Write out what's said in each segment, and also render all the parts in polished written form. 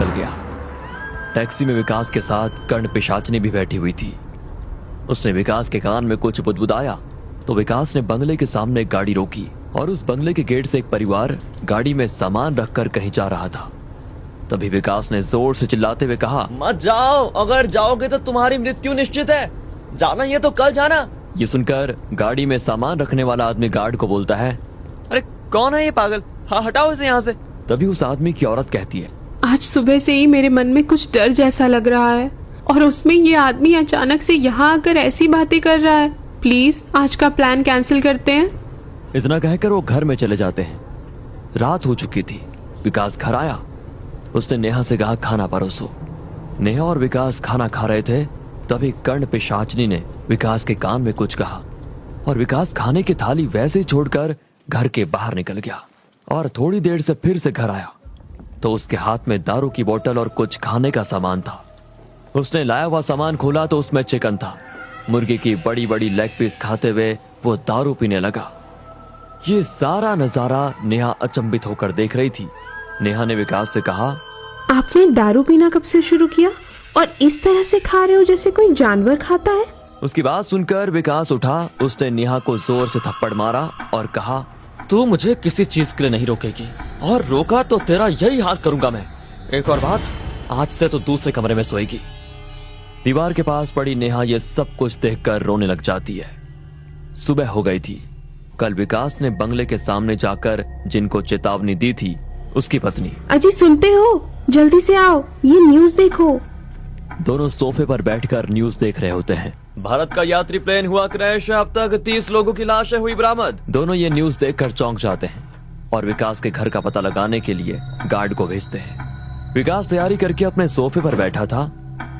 चल गया। टैक्सी में विकास के साथ कर्ण पिशाचनी भी बैठी हुई थी। उसने विकास के कान में कुछ बुदबुदाया तो विकास ने बंगले के सामने गाड़ी रोकी और उस बंगले के गेट से एक परिवार गाड़ी में सामान रखकर कहीं जा रहा था। तभी विकास ने जोर से चिल्लाते हुए कहा, मत जाओ, अगर जाओगे तो तुम्हारी मृत्यु निश्चित है। जाना ये तो कल जाना। ये सुनकर गाड़ी में सामान रखने वाला आदमी गार्ड को बोलता है, अरे कौन है ये पागल, हाँ हटाओ इसे यहाँ से। तभी उस आदमी की औरत कहती है, आज सुबह से ही मेरे मन में कुछ डर जैसा लग रहा है और उसमें ये आदमी अचानक से यहाँ आकर ऐसी बातें कर रहा है। प्लीज आज का प्लान कैंसिल करते हैं। इतना कहकर वो घर में चले जाते हैं। रात हो चुकी थी। विकास घर आया। उसने नेहा से कहा, खाना परोसो। नेहा और विकास खाना खा रहे थे। तभी कर्ण पिशाचनी ने विकास के कान में कुछ कहा और विकास खाने की थाली वैसे ही छोड़कर घर के बाहर निकल गया और थोड़ी देर से फिर से घर आया तो उसके हाथ में दारू की बोतल और कुछ खाने का सामान था। उसने लाया हुआ सामान खोला तो उसमें चिकन था। मुर्गी की बड़ी बड़ी लेग पीस खाते हुए वो दारू पीने लगा। ये सारा नजारा नेहा अचंभित होकर देख रही थी। नेहा ने विकास से कहा, आपने दारू पीना कब से शुरू किया और इस तरह से खा रहे हो जैसे कोई जानवर खाता है? उसकी बात सुनकर विकास उठा। उसने नेहा को जोर से थप्पड़ मारा और कहा, तू मुझे किसी चीज के लिए नहीं रोकेगी और रोका तो तेरा यही हाल करूंगा मैं। एक और बात, आज से तो दूसरे कमरे में सोएगी। दीवार के पास पड़ी नेहा ये सब कुछ देखकर रोने लग जाती है। सुबह हो गई थी। कल विकास ने बंगले के सामने जाकर जिनको चेतावनी दी थी उसकी पत्नी, अजी सुनते हो, जल्दी से आओ, ये न्यूज देखो। दोनों सोफे पर बैठकर न्यूज देख रहे होते हैं। भारत का यात्री प्लेन हुआ क्रैश, अब तक 30 लोगों की लाशें हुई बरामद। दोनों ये न्यूज देखकर चौंक जाते हैं और विकास के घर का पता लगाने के लिए गार्ड को भेजते हैं। विकास तैयारी करके अपने सोफे पर बैठा था।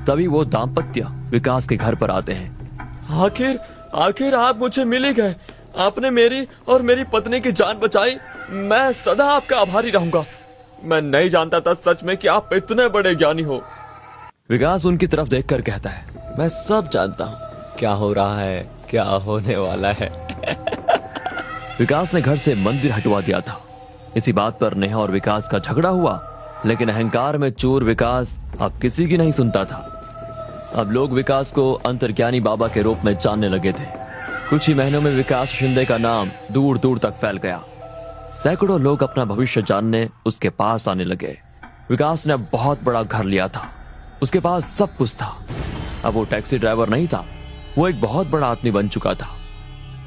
तभी वो दाम्पत्य विकास के घर पर आते हैं। आखिर आप मुझे मिल ही गए। आपने मेरी और मेरी पत्नी की जान बचाई। मैं सदा आपका आभारी रहूंगा। मैं नहीं जानता था सच में कि आप इतने बड़े ज्ञानी हो। विकास उनकी तरफ देखकर कहता है, मैं सब जानता हूँ क्या हो रहा है, क्या होने वाला है। विकास ने घर से मंदिर हटवा दिया था। इसी बात पर नेहा और विकास का झगड़ा हुआ, लेकिन अहंकार में चूर विकास अब किसी की नहीं सुनता था। अब लोग विकास को अंतर्ज्ञानी बाबा के रूप में जानने लगे थे। कुछ ही महीनों में विकास शिंदे का नाम दूर दूर तक फैल गया। सैकड़ों लोग अपना भविष्य जानने उसके पास आने लगे। विकास ने अब बहुत बड़ा घर लिया था। उसके पास सब कुछ था। अब वो टैक्सी ड्राइवर नहीं था, वो एक बहुत बड़ा आदमी बन चुका था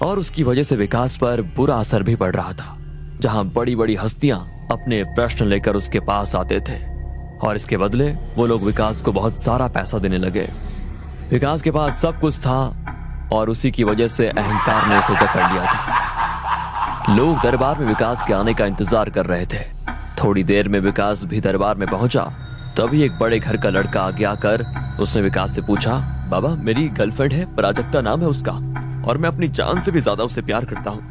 और उसकी वजह से विकास पर बुरा असर भी पड़ रहा था। जहां बड़ी बड़ी हस्तियां अपने प्रश्न लेकर उसके पास आते थे और इसके बदले वो लोग विकास को बहुत सारा पैसा देने लगे। विकास के पास सब कुछ था और उसी की वजह से अहंकार ने उसे जकड़ लिया था। लोग दरबार में विकास के आने का इंतजार कर रहे थे। थोड़ी देर में विकास भी दरबार में पहुंचा। तभी एक बड़े घर का लड़का आगे आकर उसने विकास से पूछा, बाबा मेरी गर्लफ्रेंड है, प्राजक्ता नाम है उसका और मैं अपनी जान से भी ज्यादा उसे प्यार करता हूँ,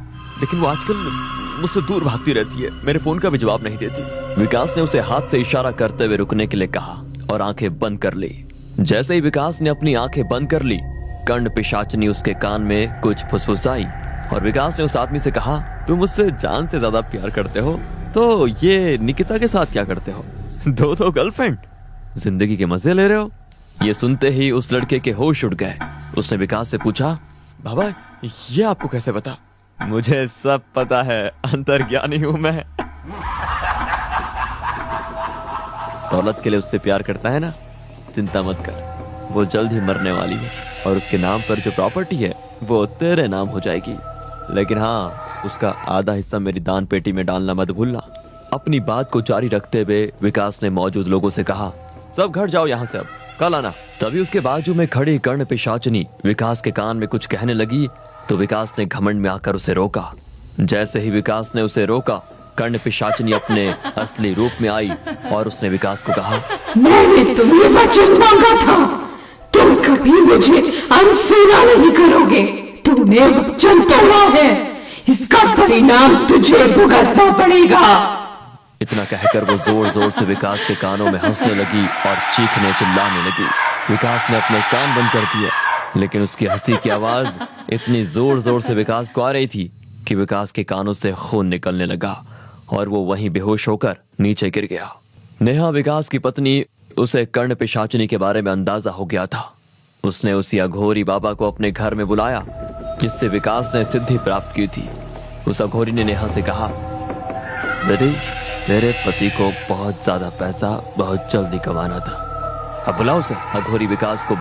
लेकिन वो आजकल मुझसे दूर भागती रहती है, मेरे फोन का भी जवाब नहीं देती। विकास ने उसे हाथ से इशारा करते हुए रुकने के लिए कहा और आंखें बंद कर ली। जैसे ही विकास ने अपनी आंखें बंद कर ली, कर्ण पिशाचनी उसके कान में कुछ फुसफुसाई और विकास ने उस आदमी से कहा, तुम मुझसे जान से ज्यादा प्यार करते हो तो ये निकिता के साथ क्या करते हो? दो गर्लफ्रेंड, जिंदगी के मजे ले रहे हो? ये सुनते ही उस लड़के के होश उड़ गए। उसने विकास से पूछा, बाबा ये आपको कैसे पता? मुझे सब पता है, अंतर्ज्ञानी हूं मैं। दौलत के लिए उससे प्यार करता है ना, चिंता मत कर, वो जल्द ही मरने वाली है और उसके नाम पर जो प्रॉपर्टी है वो तेरे नाम हो जाएगी, लेकिन हाँ उसका आधा हिस्सा मेरी दान पेटी में डालना मत भूलना। अपनी बात को जारी रखते हुए विकास ने मौजूद लोगों से कहा, सब घर जाओ यहाँ से, अब कल आना। तभी उसके बाजू में खड़ी कर्ण पिशाचनी विकास के कान में कुछ कहने लगी तो विकास ने घमंड में आकर उसे रोका। जैसे ही विकास ने उसे रोका, कर्ण पिशाचनी अपने असली रूप में आई और उसने विकास को कहा, मैंने तुम्हें वचन मांगा था, तुम कभी मुझे अनसुना नहीं करोगे। तूने वचन तोड़ा है, इसका परिणाम तुझे भुगतना पड़ेगा। इतना कहकर वो जोर जोर से विकास के कानों में हंसने लगी और चीखने चिल्लाने लगी। विकास ने अपने कान बंद कर दिए, लेकिन उसकी हंसी की आवाज इतनी जोर जोर से विकास को आ रही थी कि विकास के कानों से खून निकलने लगा और वो वहीं बेहोश होकर नीचे गिर गया। नेहा विकास की पत्नी, उसे कर्ण पिशाचिनी के बारे में अंदाजा हो गया था। उसने उसी अघोरी बाबा को अपने घर में बुलाया जिससे विकास ने सिद्धि प्राप्त की थी। उस अघोरी ने नेहा से कहा, बेटी, तेरे पति को बहुत ज्यादा पैसा बहुत जल्दी कमाना था, अब बुलाओ उसे। अघोरी विकास को